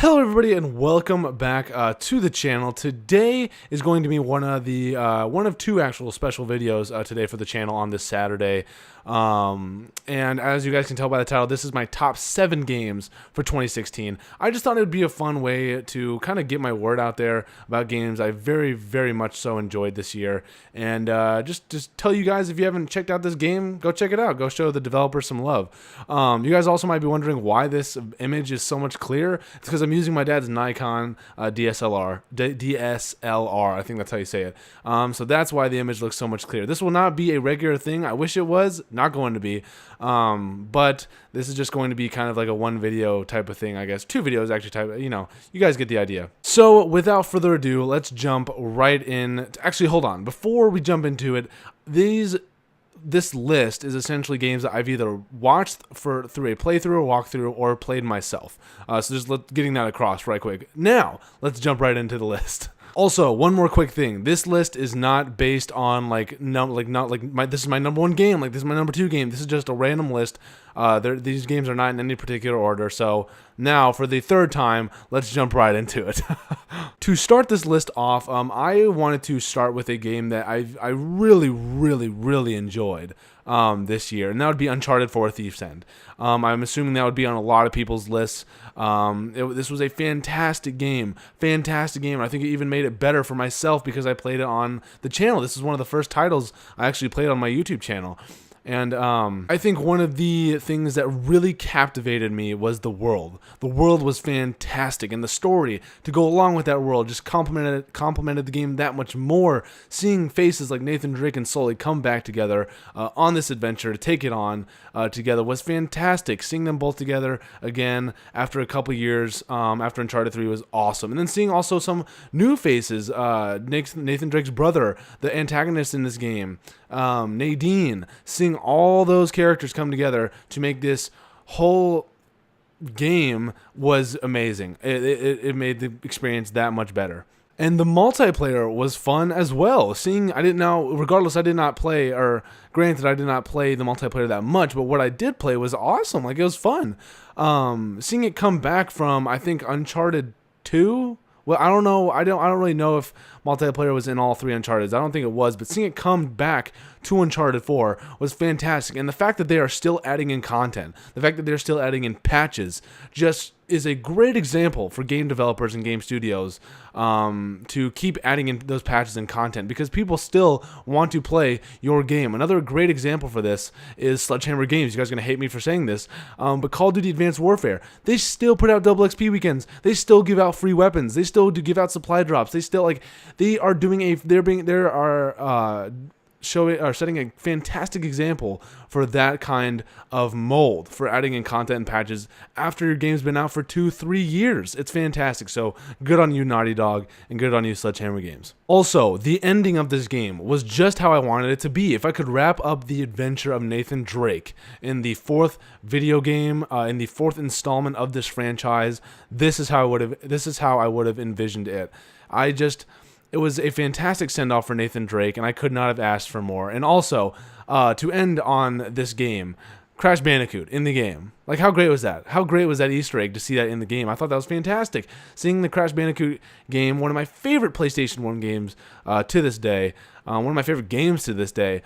Hello everybody and welcome back to the channel. Today is going to be one of two actual special videos today for the channel on this Saturday. And as you guys can tell by the title, this is my top 7 games for 2016. I just thought it would be a fun way to kind of get my word out there about games I very much so enjoyed this year. And just tell you guys, if you haven't checked out this game, go check it out. Go show the developers some love. You guys also might be wondering why this image is so much clearer. It's because I'm using my dad's Nikon DSLR, I think that's how you say it. So that's why the image looks so much clearer. This will not be a regular thing. I wish it was. Not going to be. But this is just going to be kind of like a one video type of thing, I guess. 2 videos actually type, you know, you guys get the idea. So without further ado, let's jump right in. Actually, hold on. Before we jump into it, this list is essentially games that I've either watched through a playthrough, or walkthrough, or played myself. So just getting that across right quick. Now, let's jump right into the list. Also, one more quick thing. This list is not based on this is my number 1 game, like this is my number 2 game. This is just a random list. These games are not in any particular order. So now, for the 3rd time, let's jump right into it. To start this list off, I wanted to start with a game that I really enjoyed this year, and that would be Uncharted 4: Thief's End. I'm assuming that would be on a lot of people's lists. This was a fantastic game, and I think it even made it better for myself because I played it on the channel. This is one of the first titles I actually played on my YouTube channel. And I think one of the things that really captivated me was the world. The world was fantastic, and the story to go along with that world just complemented the game that much more. Seeing faces like Nathan Drake and Sully come back together on this adventure to take it on together was fantastic. Seeing them both together again after a couple years after Uncharted 3 was awesome. And then seeing also some new faces, Nathan Drake's brother, the antagonist in this game, Nadine, seeing all those characters come together to make this whole game was amazing. It made the experience that much better. And the multiplayer was fun as well. Granted, I did not play the multiplayer that much, but what I did play was awesome. Like, it was fun. Seeing it come back from, I think, Uncharted 2. Well, I don't know. I don't really know if multiplayer was in all 3 Uncharteds. I don't think it was, but seeing it come back to Uncharted 4 was fantastic. And the fact that they are still adding in content, the fact that they're still adding in patches, just is a great example for game developers and game studios to keep adding in those patches and content, because people still want to play your game. Another great example for this is Sledgehammer Games. You guys are going to hate me for saying this, but Call of Duty Advanced Warfare, they still put out double XP weekends. They still give out free weapons. They still do give out supply drops. They still, setting a fantastic example for that kind of mold, for adding in content and patches after your game's been out for 2-3 years. It's fantastic. So good on you, Naughty Dog, and good on you, Sledgehammer Games. Also, the ending of this game was just how I wanted it to be. If I could wrap up the adventure of Nathan Drake in the 4th video game, in the 4th installment of this franchise, this is how I would have envisioned it. It was a fantastic send-off for Nathan Drake, and I could not have asked for more. And also, to end on this game, Crash Bandicoot in the game. Like, how great was that? How great was that Easter egg to see that in the game? I thought that was fantastic. Seeing the Crash Bandicoot game, one of my favorite PlayStation 1 games to this day, one of my favorite games to this day,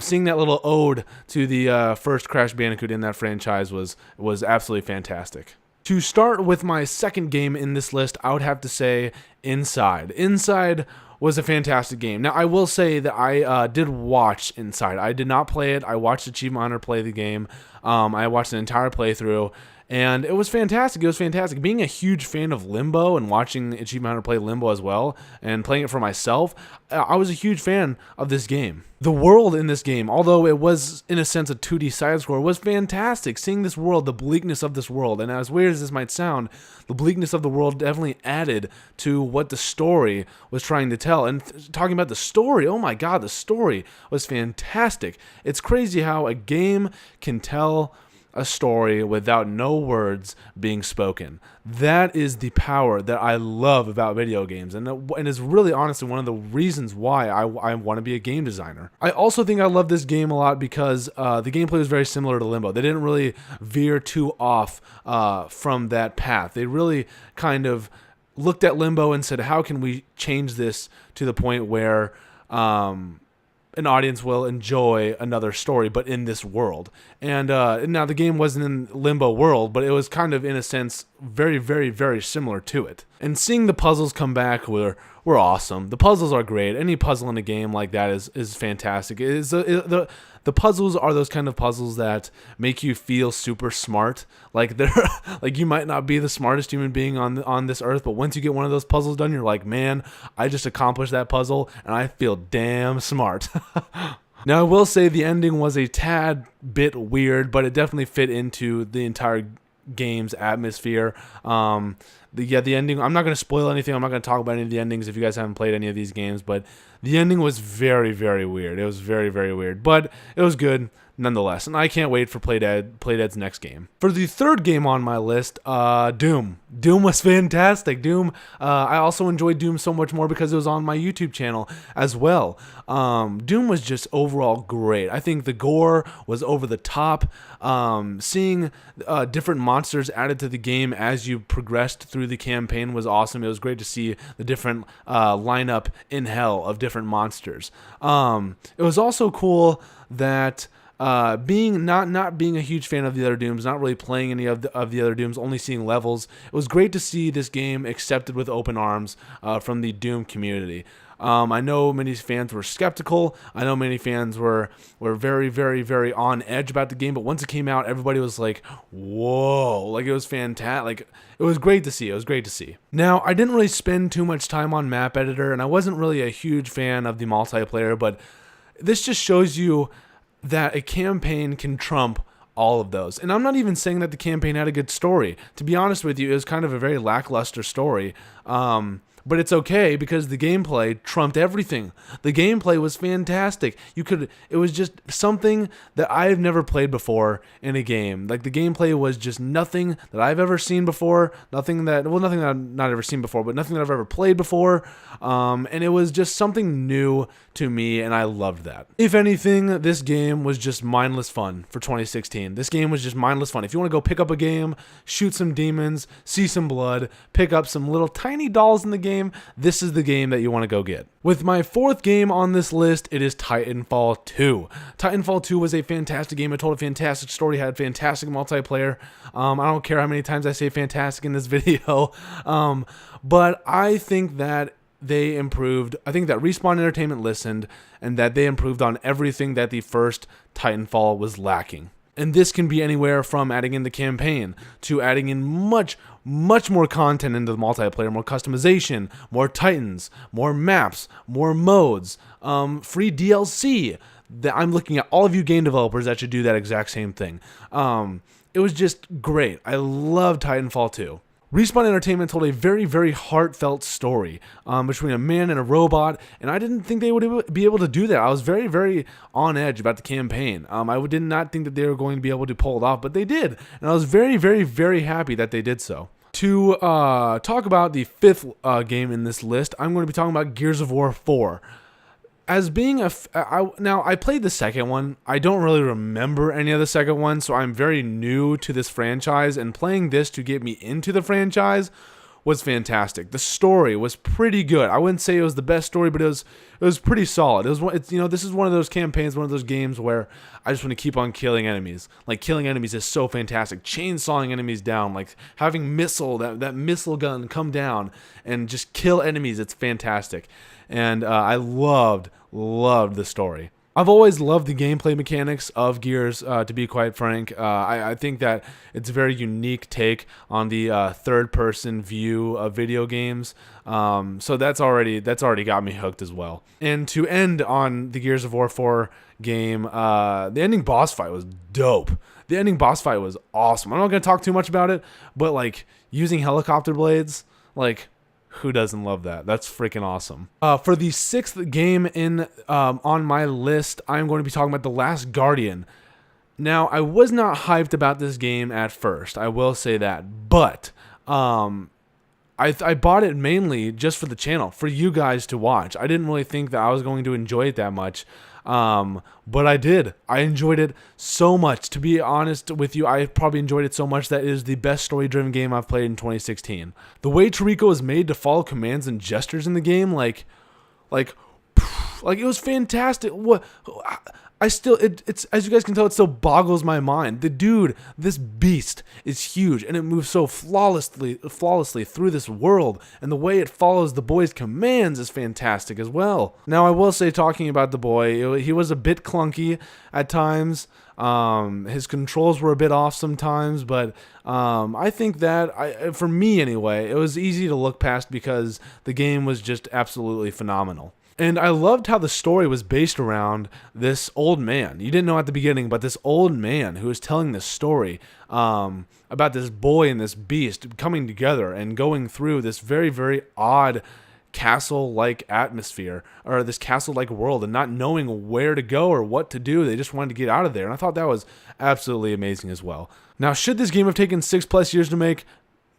seeing that little ode to the first Crash Bandicoot in that franchise was absolutely fantastic. To start with my 2nd game in this list, I would have to say Inside. Inside was a fantastic game. Now, I will say that I did watch Inside. I did not play it. I watched Achievement Hunter play the game. I watched an entire playthrough, and it was fantastic. It was fantastic. Being a huge fan of Limbo and watching Achievement Hunter play Limbo as well, and playing it for myself, I was a huge fan of this game. The world in this game, although it was in a sense a 2D side-scroller, was fantastic. Seeing this world, the bleakness of this world, and as weird as this might sound, the bleakness of the world definitely added to what the story was trying to tell. And talking about the story, oh my god, the story was fantastic. It's crazy how a game can tell a story without no words being spoken. That is the power that I love about video games, and is really honestly one of the reasons why I want to be a game designer. I also think I love this game a lot because the gameplay was very similar to Limbo. They didn't really veer too off from that path. They really kind of looked at Limbo and said, how can we change this to the point where an audience will enjoy another story, but in this world. And now the game wasn't in Limbo world, but it was kind of, in a sense, very, very, very similar to it. And seeing the puzzles come back were awesome. The puzzles are great. Any puzzle in a game like that is fantastic. The puzzles are those kind of puzzles that make you feel super smart. Like they're like, you might not be the smartest human being on this earth, but once you get one of those puzzles done, you're like, man, I just accomplished that puzzle and I feel damn smart. Now, I will say the ending was a tad bit weird, but it definitely fit into the entire game's atmosphere. The ending, I'm not going to spoil anything. I'm not going to talk about any of the endings if you guys haven't played any of these games, but the ending was very, very weird. It was very, very weird, but it was good nonetheless, and I can't wait for Playdead's next game. For the third game on my list, Doom. Doom was fantastic. Doom, I also enjoyed Doom so much more because it was on my YouTube channel as well. Doom was just overall great. I think the gore was over the top. Seeing different monsters added to the game as you progressed through the campaign was awesome. It was great to see the different lineup in hell of different monsters. It was also cool that being not being a huge fan of the other Dooms, not really playing any of the other Dooms, only seeing levels, it was great to see this game accepted with open arms from the Doom community. I know many fans were skeptical. I know many fans were very, very, very on edge about the game, but once it came out, everybody was like, whoa, like it was fantastic. Like, it was great to see. It was great to see. Now, I didn't really spend too much time on Map Editor, and I wasn't really a huge fan of the multiplayer, but this just shows you that a campaign can trump all of those. And I'm not even saying that the campaign had a good story. To be honest with you, it was kind of a very lackluster story. But it's okay because the gameplay trumped everything. The gameplay was fantastic. It was just something that I've never played before in a game. Like, the gameplay was just nothing that I've ever seen before, nothing that I've not ever seen before, but nothing that I've ever played before. And it was just something new to me, and I loved that. If anything, this game was just mindless fun for 2016. This game was just mindless fun. If you want to go pick up a game, shoot some demons, see some blood, pick up some little tiny dolls in the game, this is the game that you want to go get. With my fourth game on this list, it is Titanfall 2. Titanfall 2 was a fantastic game. It told a fantastic story, had fantastic multiplayer. I don't care how many times I say fantastic in this video, but I think that they improved. I think that Respawn Entertainment listened, and that they improved on everything that the first Titanfall was lacking. And this can be anywhere from adding in the campaign to adding in much, much more content into the multiplayer, more customization, more Titans, more maps, more modes, free DLC. I'm looking at all of you game developers that should do that exact same thing. It was just great. I love Titanfall 2. Respawn Entertainment told a very, very heartfelt story between a man and a robot, and I didn't think they would be able to do that. I was very, very on edge about the campaign. I did not think that they were going to be able to pull it off, but they did, and I was very, very, very happy that they did so. To talk about the fifth game in this list, I'm going to be talking about Gears of War 4. As being now, I played the second one. I don't really remember any of the second one, so I'm very new to this franchise, and playing this to get me into the franchise was fantastic. The story was pretty good. I wouldn't say it was the best story, but it was pretty solid. This is one of those campaigns, one of those games where I just want to keep on killing enemies. Like, killing enemies is so fantastic. Chainsawing enemies down, like having that missile gun come down and just kill enemies. It's fantastic. And I loved the story. I've always loved the gameplay mechanics of Gears, to be quite frank. I think that it's a very unique take on the third-person view of video games. So that's already got me hooked as well. And to end on the Gears of War 4 game, the ending boss fight was dope. The ending boss fight was awesome. I'm not going to talk too much about it, but like using helicopter blades, like, who doesn't love that? That's freaking awesome. For the sixth game on my list, I'm going to be talking about The Last Guardian. Now, I was not hyped about this game at first, I will say that, but I bought it mainly just for the channel, for you guys to watch. I didn't really think that I was going to enjoy it that much, but I did. I enjoyed it so much. To be honest with you, I probably enjoyed it so much that it is the best story-driven game I've played in 2016. The way Toriko is made to follow commands and gestures in the game, like it was fantastic. What? It's as you guys can tell, it still boggles my mind. The dude, this beast, is huge, and it moves so flawlessly through this world, and the way it follows the boy's commands is fantastic as well. Now, I will say, talking about the boy, he was a bit clunky at times. His controls were a bit off sometimes, but I think that, for me anyway, it was easy to look past because the game was just absolutely phenomenal. And I loved how the story was based around this old man. You didn't know at the beginning, but this old man who was telling this story about this boy and this beast coming together and going through this very, very odd castle-like atmosphere, or this castle-like world, and not knowing where to go or what to do. They just wanted to get out of there. And I thought that was absolutely amazing as well. Now, should this game have taken 6+ years to make?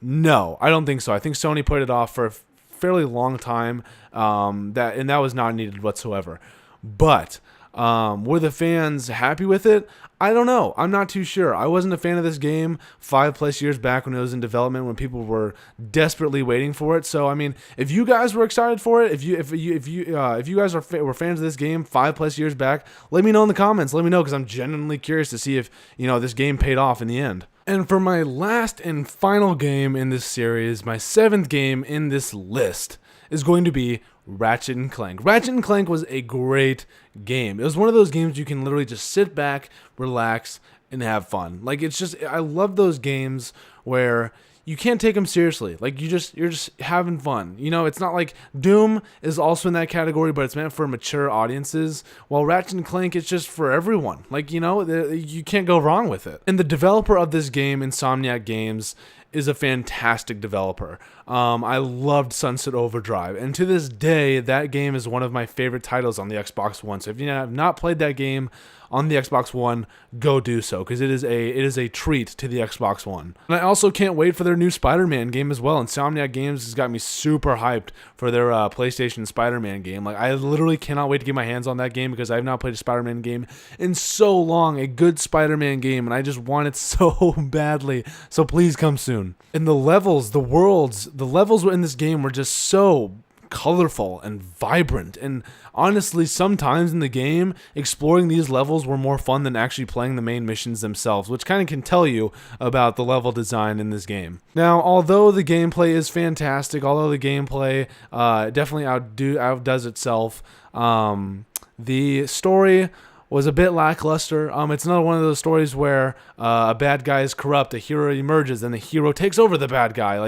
No, I don't think so. I think Sony put it off for fairly long time, that was not needed whatsoever. But were the fans happy with it? I don't know. I'm not too sure. I wasn't a fan of this game 5+ years back when it was in development, when people were desperately waiting for it. So I mean, if you guys were excited for it, if you guys were fans of this game 5+ years back, let me know in the comments. Let me know, because I'm genuinely curious to see if this game paid off in the end. And for my last and final game in this series, my 7th game in this list is going to be Ratchet and Clank. Ratchet and Clank was a great game. It was one of those games you can literally just sit back, relax, and have fun. Like, I love those games where you can't take them seriously. Like, you're just having fun. It's not like Doom is also in that category, but it's meant for mature audiences. While Ratchet and Clank is just for everyone. Like, you can't go wrong with it. And the developer of this game, Insomniac Games, is a fantastic developer. I loved Sunset Overdrive, and to this day, that game is one of my favorite titles on the Xbox One. So if you have not played that game on the Xbox One, go do so, because it is a treat to the Xbox One. And I also can't wait for their new Spider-Man game as well. Insomniac Games has got me super hyped for their PlayStation Spider-Man game. Like, I literally cannot wait to get my hands on that game, because I have not played a Spider-Man game in so long, a good Spider-Man game, and I just want it so badly. So please come soon. And the levels, the levels in this game were just so colorful and vibrant, and honestly, sometimes in the game, exploring these levels were more fun than actually playing the main missions themselves, which kind of can tell you about the level design in this game. Now, although the gameplay is fantastic, although the gameplay definitely outdoes itself, the story was a bit lackluster. It's not one of those stories where a bad guy is corrupt, a hero emerges, and the hero takes over the bad guy.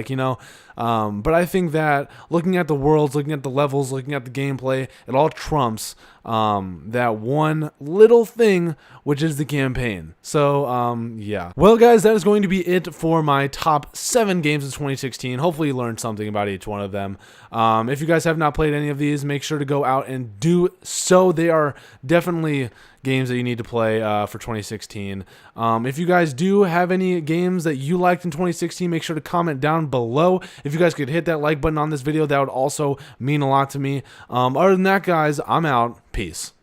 But I think that looking at the worlds, looking at the levels, looking at the gameplay, it all trumps that one little thing, which is the campaign. So, yeah. Well, guys, that is going to be it for my top 7 games of 2016. Hopefully you learned something about each one of them. If you guys have not played any of these, make sure to go out and do so. They are definitely games that you need to play for 2016. If you guys do have any games that you liked in 2016, make sure to comment down below. If you guys could hit that like button on this video, that would also mean a lot to me. Other than that, guys, I'm out. Peace.